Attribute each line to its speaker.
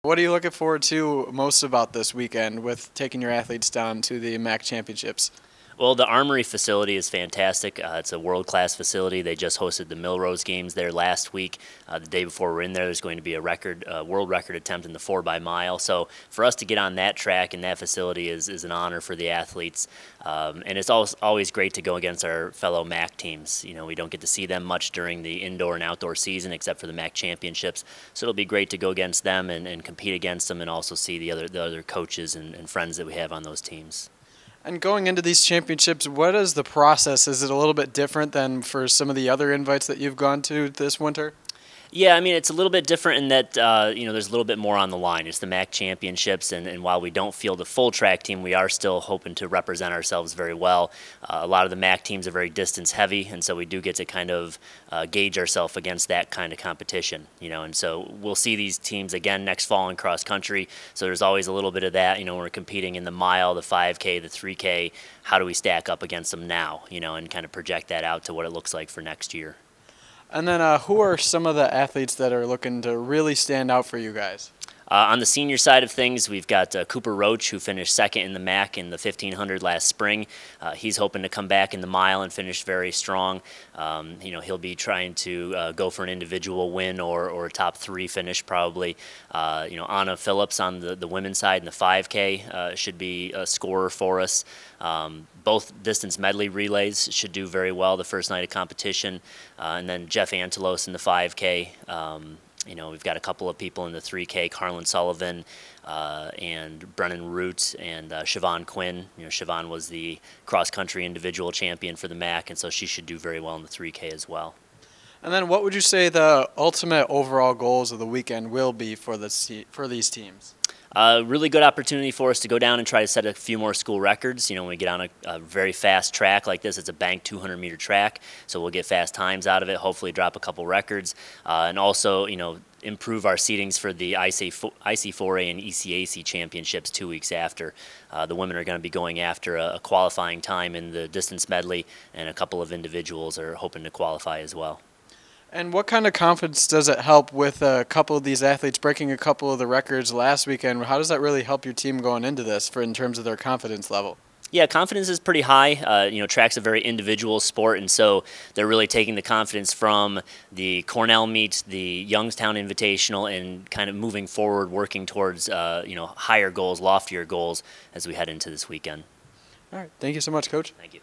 Speaker 1: What are you looking forward to most about this weekend with taking your athletes down to the MAAC Championships?
Speaker 2: Well, the Armory facility is fantastic. It's a world-class facility. They just hosted the Millrose Games there last week. The day before we're in there, there's going to be a world record attempt in the 4x mile. So for us to get on that track and that facility is an honor for the athletes. And it's always great to go against our fellow MAAC teams. You know, we don't get to see them much during the indoor and outdoor season except for the MAAC Championships. So it'll be great to go against them and compete against them and also see the other coaches and friends that we have on those teams.
Speaker 1: And going into these championships, what is the process? Is it a little bit different than for some of the other invites that you've gone to this winter?
Speaker 2: Yeah, I mean, it's a little bit different in that, there's a little bit more on the line. It's the MAAC Championships, and while we don't field a full track team, we are still hoping to represent ourselves very well. A lot of the MAAC teams are very distance heavy, and so we do get to kind of gauge ourselves against that kind of competition, and so we'll see these teams again next fall in cross country, so there's always a little bit of that, we're competing in the mile, the 5K, the 3K, how do we stack up against them now, and kind of project that out to what it looks like for next year.
Speaker 1: And then who are some of the athletes that are looking to really stand out for you guys?
Speaker 2: On the senior side of things, we've got Cooper Roach, who finished second in the MAAC in the 1500 last spring. He's hoping to come back in the mile and finish very strong. He'll be trying to go for an individual win or a top 3 finish probably. Anna Phillips on the women's side in the 5K should be a scorer for us. Both distance medley relays should do very well the first night of competition. And then Jeff Antelos in the 5K. We've got a couple of people in the 3K, Carlin Sullivan and Brennan Root and Siobhan Quinn. Siobhan was the cross-country individual champion for the MAAC, and so she should do very well in the 3K as well.
Speaker 1: And then what would you say the ultimate overall goals of the weekend will be for these teams?
Speaker 2: Really good opportunity for us to go down and try to set a few more school records. When we get on a very fast track like this, it's a banked 200-meter track, so we'll get fast times out of it, hopefully drop a couple records, and also, improve our seedings for the IC4A and ECAC championships 2 weeks after. The women are going to be going after a qualifying time in the distance medley, and a couple of individuals are hoping to qualify as well.
Speaker 1: And what kind of confidence does it help with a couple of these athletes breaking a couple of the records last weekend? How does that really help your team going into this in terms of their confidence level?
Speaker 2: Yeah, confidence is pretty high. Track's a very individual sport, and so they're really taking the confidence from the Cornell meet, the Youngstown Invitational, and kind of moving forward, working towards higher goals, loftier goals as we head into this weekend.
Speaker 1: All right. Thank you so much, Coach.
Speaker 2: Thank you.